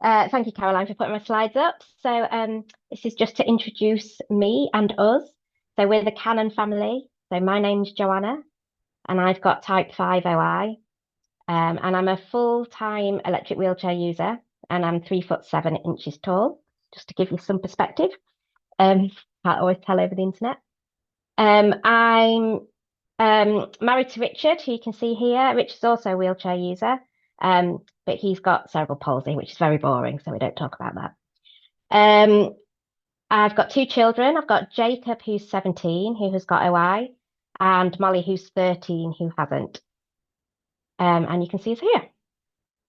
Thank you, Caroline, for putting my slides up. This is just to introduce me and us. So, we're the Cannon family. So, my name's Joanna, and I've got type 5 OI. And I'm a full-time electric wheelchair user, and I'm 3 foot 7 inches tall, just to give you some perspective. Can't always tell over the internet. I'm married to Richard, who you can see here. Richard's also a wheelchair user, but he's got cerebral palsy, which is very boring, so we don't talk about that. Um, I've got two children. I've got Jacob, who's 17, who has got OI, and Molly, who's 13, who hasn't. And you can see us here.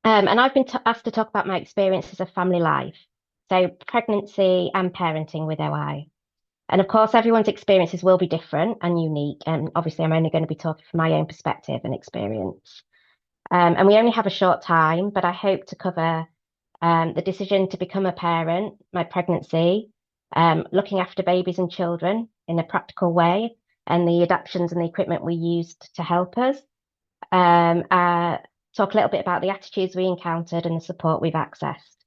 And I've been asked to talk about my experiences of family life, so pregnancy and parenting with OI. And of course, everyone's experiences will be different and unique. And obviously, I'm only going to be talking from my own perspective and experience. And we only have a short time, but I hope to cover the decision to become a parent, my pregnancy, looking after babies and children in a practical way, and the adaptations and the equipment we used to help us. Talk a little bit about the attitudes we encountered and the support we've accessed.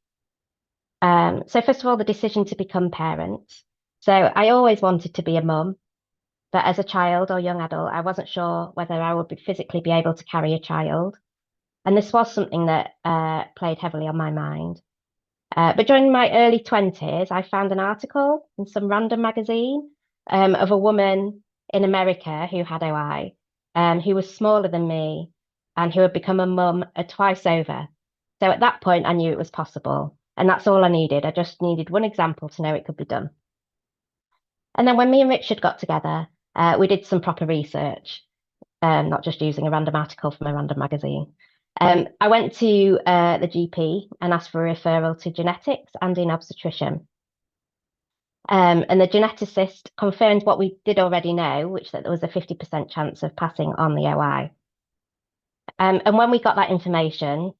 So first of all, the decision to become parents. So I always wanted to be a mum, but as a child or young adult, I wasn't sure whether I would physically be able to carry a child. And this was something that played heavily on my mind. But during my early 20s, I found an article in some random magazine of a woman in America who had OI, who was smaller than me and who had become a mum twice over. So at that point, I knew it was possible. And that's all I needed. I just needed one example to know it could be done. And then when me and Richard got together, we did some proper research, not just using a random article from a random magazine. I went to the GP and asked for a referral to genetics and in obstetrician. And the geneticist confirmed what we did already know, which that there was a 50% chance of passing on the OI. And when we got that information,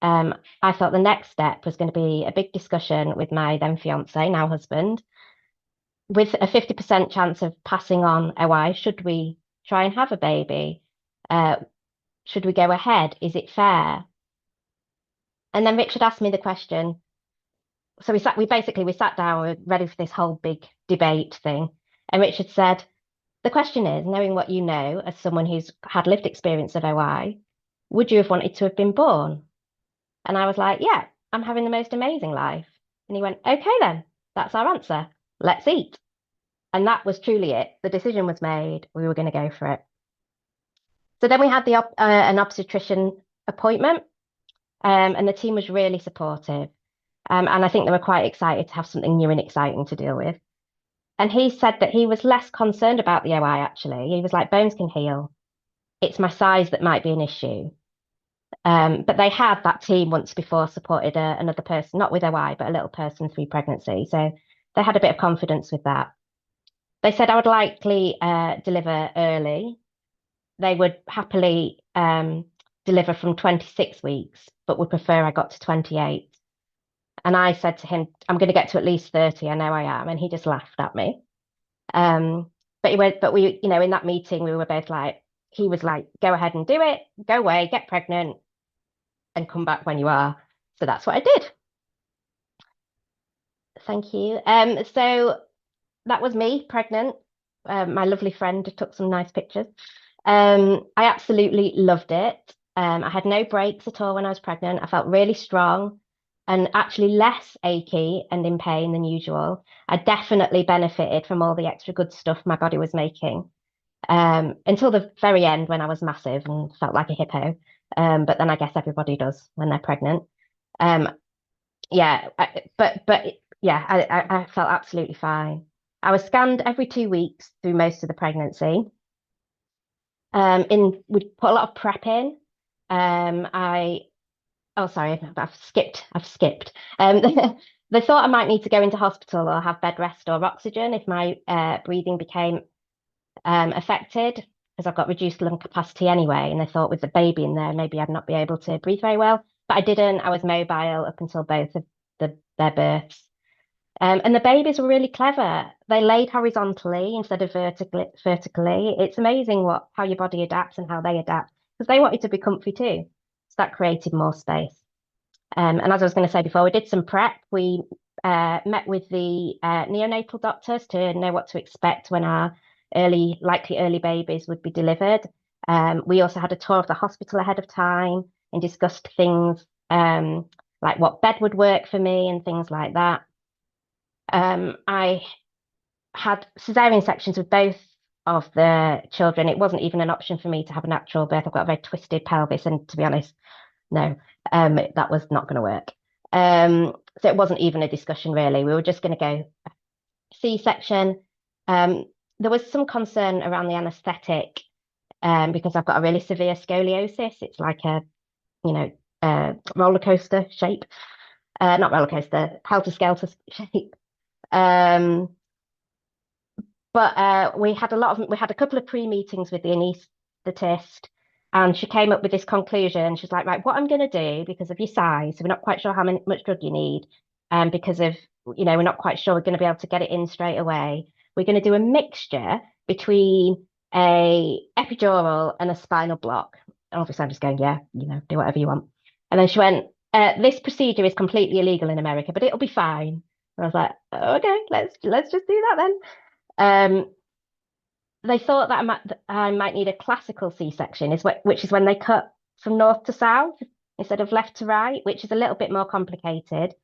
I thought the next step was going to be a big discussion with my then fiance, now husband, with a 50% chance of passing on OI. Should we try and have a baby? Should we go ahead? Is it fair? And then Richard asked me the question. So we sat down, we were ready for this whole big debate thing. And Richard said, the question is, knowing what you know as someone who's had lived experience of OI, would you have wanted to have been born? And I was like, yeah, I'm having the most amazing life. And he went, okay, then that's our answer. Let's eat. And that was truly it. The decision was made. We were going to go for it. So then we had an obstetrician appointment, and the team was really supportive. And I think they were quite excited to have something new and exciting to deal with. And he said that he was less concerned about the OI, actually. He was like, bones can heal. It's my size that might be an issue. But they had that team once before supported another person, not with OI, but a little person through pregnancy. So they had a bit of confidence with that. They said I would likely deliver early. They would happily deliver from 26 weeks, but would prefer I got to 28. And I said to him, I'm going to get to at least 30. I know I am. And he just laughed at me. But he went, but we, in that meeting, we were both like, he was like, go ahead and do it, go away, get pregnant, and come back when you are. So that's what I did. Thank you. So that was me, pregnant. My lovely friend took some nice pictures. I absolutely loved it. I had no breaks at all when I was pregnant. I felt really strong and actually less achy and in pain than usual. I definitely benefited from all the extra good stuff my body was making, until the very end when I was massive and felt like a hippo. But then I guess everybody does when they're pregnant. Um, yeah, but yeah, I felt absolutely fine. I was scanned every 2 weeks through most of the pregnancy. We'd put a lot of prep in. I Oh, sorry, I've skipped. They thought I might need to go into hospital or have bed rest or oxygen if my breathing became affected, because I've got reduced lung capacity anyway. And they thought with the baby in there, maybe I'd not be able to breathe very well. But I didn't. I was mobile up until both of their births. And the babies were really clever. They laid horizontally instead of vertically. It's amazing how your body adapts and how they adapt, because they wanted to be comfy too. So that created more space. And as I was going to say before, we did some prep. We met with the neonatal doctors to know what to expect when our likely early babies would be delivered. We also had a tour of the hospital ahead of time and discussed things like what bed would work for me and things like that. I had cesarean sections with both of the children. It wasn't even an option for me to have a natural birth. I've got a very twisted pelvis, and to be honest, no, that was not going to work. So it wasn't even a discussion really. We were just going to go C-section. There was some concern around the anaesthetic because I've got a really severe scoliosis. It's like a, you know, roller coaster shape. Not roller coaster, helter-skelter shape. Um, but we had a couple of pre-meetings with the anaesthetist, and she came up with this conclusion. She's like, right, what I'm going to do because of your size, so we're not quite sure much drug you need, and because of, we're not quite sure we're going to be able to get it in straight away. We're going to do a mixture between a epidural and a spinal block. And obviously, I'm just going, yeah, do whatever you want. And then she went, this procedure is completely illegal in America, but it'll be fine. And I was like, okay, let's just do that then. They thought that I might need a classical C-section, which is when they cut from north to south instead of left to right, which is a little bit more complicated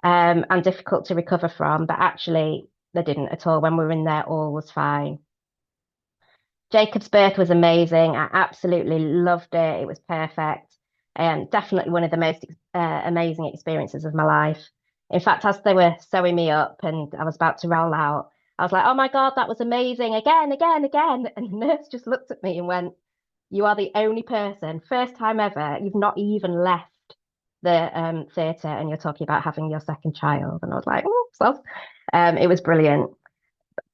and difficult to recover from. But actually, they didn't at all. When we were in there, all was fine. Jacob's birth was amazing. I absolutely loved it. It was perfect. Definitely one of the most amazing experiences of my life. In fact, as they were sewing me up and I was about to roll out, I was like, oh my God, that was amazing. Again, again, again. And the nurse just looked at me and went, you are the only person, first time ever, you've not even left the theatre and you're talking about having your second child. And I was like, oh, so it was brilliant.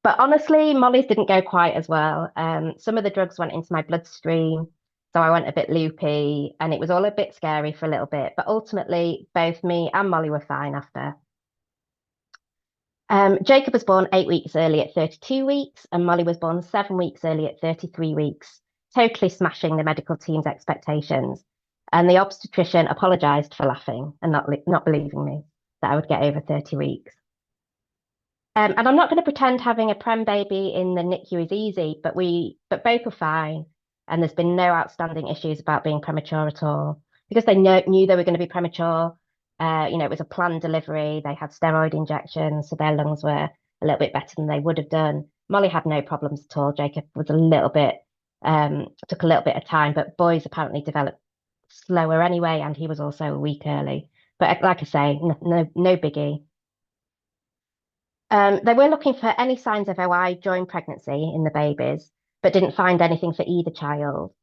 But honestly, Molly's didn't go quite as well. Some of the drugs went into my bloodstream, so I went a bit loopy, and it was all a bit scary for a little bit. But ultimately, both me and Molly were fine after. Jacob was born 8 weeks early at 32 weeks, and Molly was born 7 weeks early at 33 weeks, totally smashing the medical team's expectations. And the obstetrician apologized for laughing and not believing me that I would get over 30 weeks. And I'm not going to pretend having a prem baby in the NICU is easy, but both were fine. And there's been no outstanding issues about being premature at all because they knew they were going to be premature. It was a planned delivery. They had steroid injections, so their lungs were a little bit better than they would have done. Molly had no problems at all. Jacob was took a little bit of time, but boys apparently developed slower anyway, and he was also a week early. But like I say, no biggie. They were looking for any signs of OI during pregnancy in the babies, but didn't find anything for either child.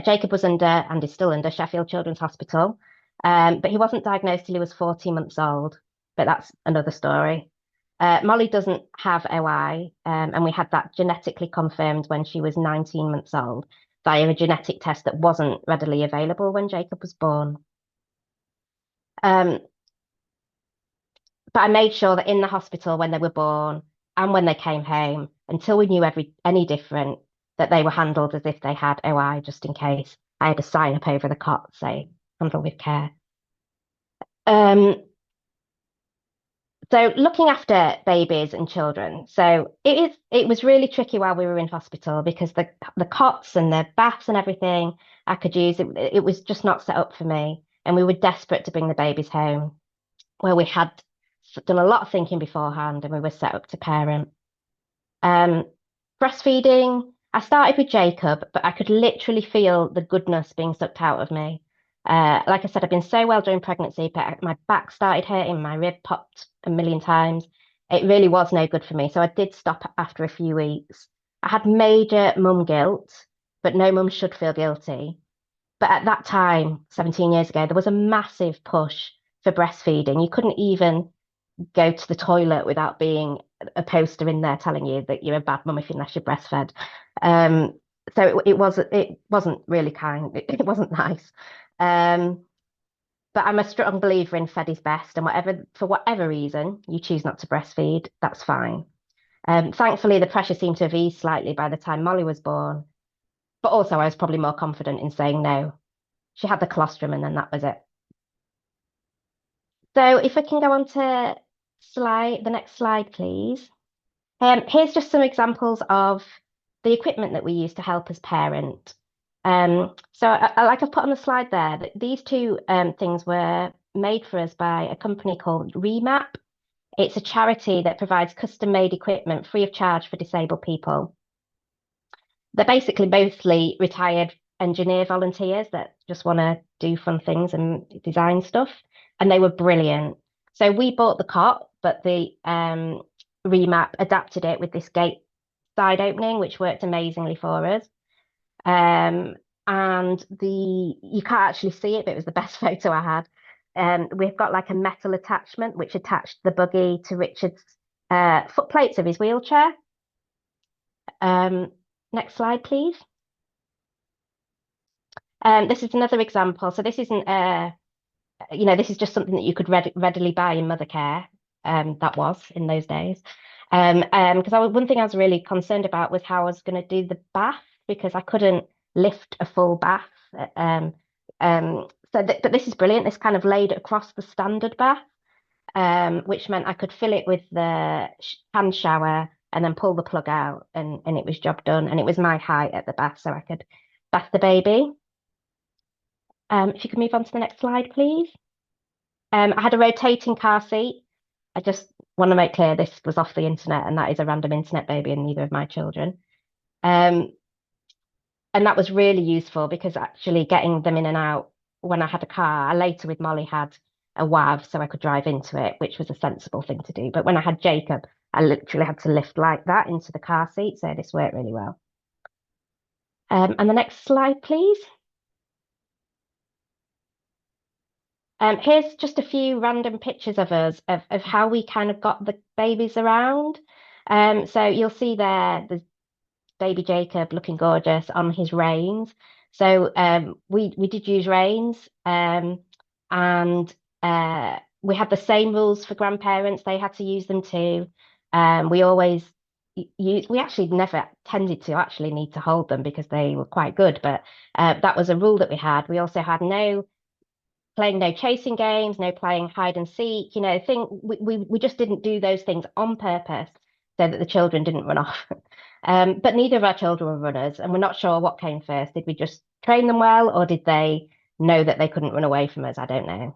Jacob was under and is still under Sheffield Children's Hospital, but he wasn't diagnosed till he was 14 months old. But that's another story. Molly doesn't have OI, and we had that genetically confirmed when she was 19 months old via a genetic test that wasn't readily available when Jacob was born. Um, But I made sure that in the hospital when they were born and when they came home, until we knew any different, that they were handled as if they had OI, just in case. I had a sign up over the cot saying, handle with care. So looking after babies and children. So it was really tricky while we were in hospital because the cots and the baths and everything I could use, it was just not set up for me. And we were desperate to bring the babies home, where we had done a lot of thinking beforehand and we were set up to parent. Um, Breastfeeding, I started with Jacob, but I could literally feel the goodness being sucked out of me. Like I said, I've been so well during pregnancy, but my back started hurting, my rib popped a million times. It really was no good for me. So I did stop after a few weeks. I had major mum guilt, but no mum should feel guilty. But at that time, 17 years ago, there was a massive push for breastfeeding. You couldn't even go to the toilet without being a poster in there telling you that you're a bad mum if unless you're breastfed. So it wasn't really kind. It wasn't nice. But I'm a strong believer in fed is best, and for whatever reason you choose not to breastfeed, that's fine. Thankfully, the pressure seemed to have eased slightly by the time Molly was born, but also I was probably more confident in saying no. She had the colostrum, and then that was it. So if we can go on to the next slide, please. Here's just some examples of the equipment that we use to help us parent. Like I've put on the slide there, that these two things were made for us by a company called Remap. It's a charity that provides custom-made equipment free of charge for disabled people. They're basically mostly retired engineer volunteers that just want to do fun things and design stuff. And they were brilliant. So we bought the cot, but the Remap adapted it with this gate side opening, which worked amazingly for us. And you can't actually see it, but it was the best photo I had. We've got like a metal attachment which attached the buggy to Richard's foot plates of his wheelchair. Next slide, please. This is another example. So this isn't, this is just something that you could readily buy in Mothercare. That was in those days. Because one thing I was really concerned about was how I was going to do the bath because I couldn't lift a full bath. But this is brilliant. This kind of laid across the standard bath, which meant I could fill it with the hand shower and then pull the plug out, and it was job done. And it was my height at the bath, so I could bath the baby. If you could move on to the next slide, please. I had a rotating car seat. I just want to make clear this was off the internet, and that is a random internet baby and neither of my children. And that was really useful because actually getting them in and out when I had a car, I later with Molly had a WAV so I could drive into it, which was a sensible thing to do. But when I had Jacob, I literally had to lift like that into the car seat. So this worked really well. And the next slide, please. Here's just a few random pictures of us of how we kind of got the babies around. So you'll see there's baby Jacob looking gorgeous on his reins. So we did use reins, and we had the same rules for grandparents. They had to use them too. We actually never tended to actually need to hold them because they were quite good, but that was a rule that we had. We also had no chasing games, no playing hide and seek, we just didn't do those things on purpose so that the children didn't run off. But neither of our children were runners, and we're not sure what came first. Did we just train them well, or did they know that they couldn't run away from us? I don't know.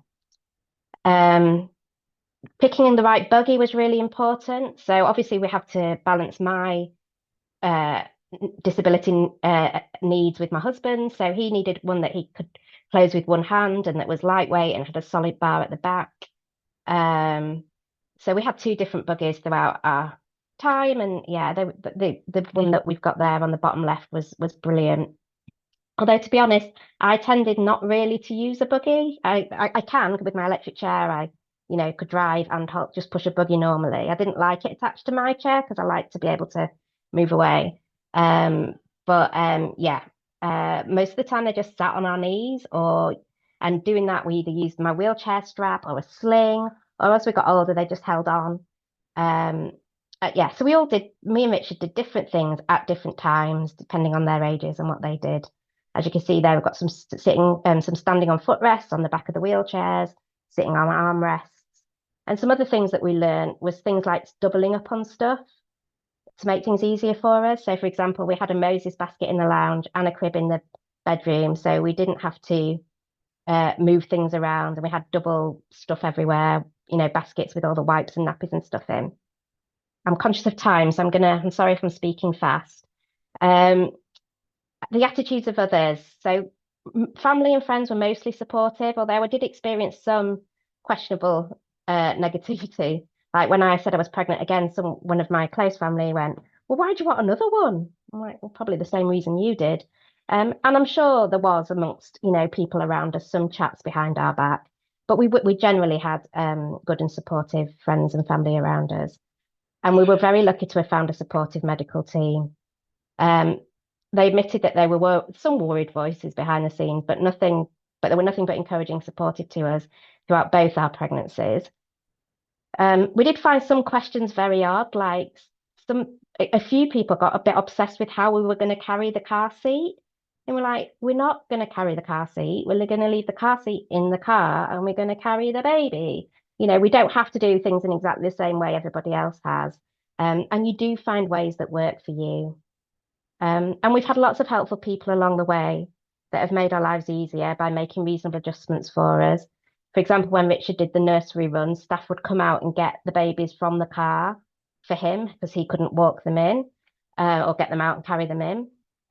Picking in the right buggy was really important. So obviously we have to balance my disability needs with my husband. So he needed one that he could close with one hand and that was lightweight and had a solid bar at the back. So we had two different buggies throughout our time, and yeah, the one that we've got there on the bottom left was brilliant. Although to be honest, I tended not really to use a buggy. I can with my electric chair. I could drive and just push a buggy normally. I didn't like it attached to my chair because I like to be able to move away. Yeah, most of the time they just sat on our knees, and doing that we either used my wheelchair strap or a sling, or as we got older they just held on. Yeah, so me and Richard did different things at different times depending on their ages and what they did. As you can see there, we've got some some standing on footrests on the back of the wheelchairs, sitting on armrests. And some other things that we learned was things like doubling up on stuff to make things easier for us. So, for example, we had a Moses basket in the lounge and a crib in the bedroom, so we didn't have to move things around, and we had double stuff everywhere, baskets with all the wipes and nappies and stuff in. I'm conscious of time, so I'm sorry if I'm speaking fast. The attitudes of others. So family and friends were mostly supportive, although I did experience some questionable negativity. Like when I said I was pregnant again, one of my close family went, "Well, why do you want another one?" I'm like, "Well, probably the same reason you did." And I'm sure there was amongst people around us some chats behind our back, but we generally had good and supportive friends and family around us, and we were very lucky to have found a supportive medical team. They admitted that there were some worried voices behind the scenes, but there were nothing but encouraging, supportive to us throughout both our pregnancies. We did find some questions very odd, like a few people got a bit obsessed with how we were going to carry the car seat. And we're like, we're not going to carry the car seat. We're going to leave the car seat in the car and we're going to carry the baby. we don't have to do things in exactly the same way everybody else has. And you do find ways that work for you. And we've had lots of helpful people along the way that have made our lives easier by making reasonable adjustments for us. For example, when Richard did the nursery run, staff would come out and get the babies from the car for him because he couldn't walk them in, or get them out and carry them in,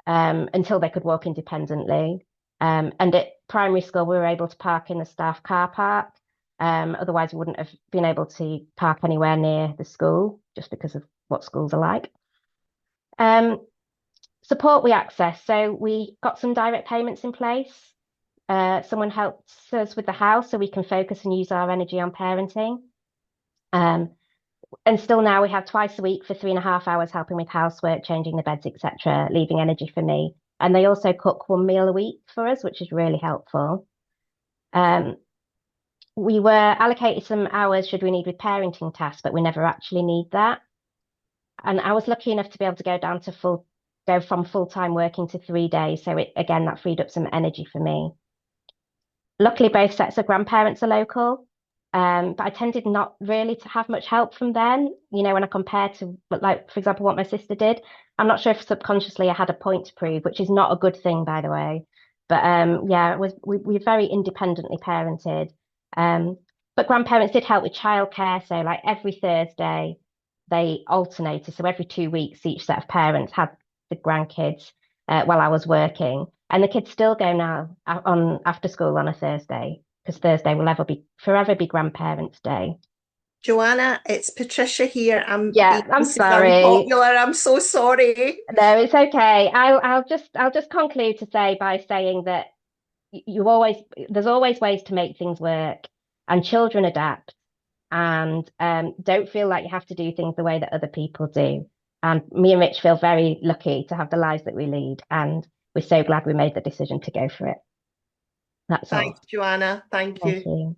until they could walk independently. And at primary school, we were able to park in the staff car park. Otherwise, we wouldn't have been able to park anywhere near the school just because of what schools are like. Um, Support we access. So we got some direct payments in place. Someone helped us with the house so we can focus and use our energy on parenting. And still now we have twice a week for 3.5 hours helping with housework, changing the beds, etc., leaving energy for me. And they also cook 1 meal a week for us, which is really helpful. We were allocated some hours should we need with parenting tasks, but we never actually need that. And I was lucky enough to be able to go from full-time working to 3 days. So again, that freed up some energy for me. Luckily, both sets of grandparents are local. But I tended not really to have much help from them. When I compare to, like, for example, what my sister did, I'm not sure if subconsciously I had a point to prove, which is not a good thing, by the way. But yeah, we were very independently parented. But grandparents did help with childcare. So like every Thursday, they alternated. So every 2 weeks, each set of parents had the grandkids while I was working. And the kids still go now on after school on a Thursday because Thursday will forever be Grandparents' Day. Joanna, it's Patricia here. I'm being Yeah, I'm so sorry. unpopular. I'm so sorry. No, it's okay. I'll just conclude to say by saying that you always there's always ways to make things work, and children adapt, and don't feel like you have to do things the way that other people do. And me and Rich feel very lucky to have the lives that we lead, and we're so glad we made the decision to go for it. That's Thanks, all. Joanna. Thank Thank you. you.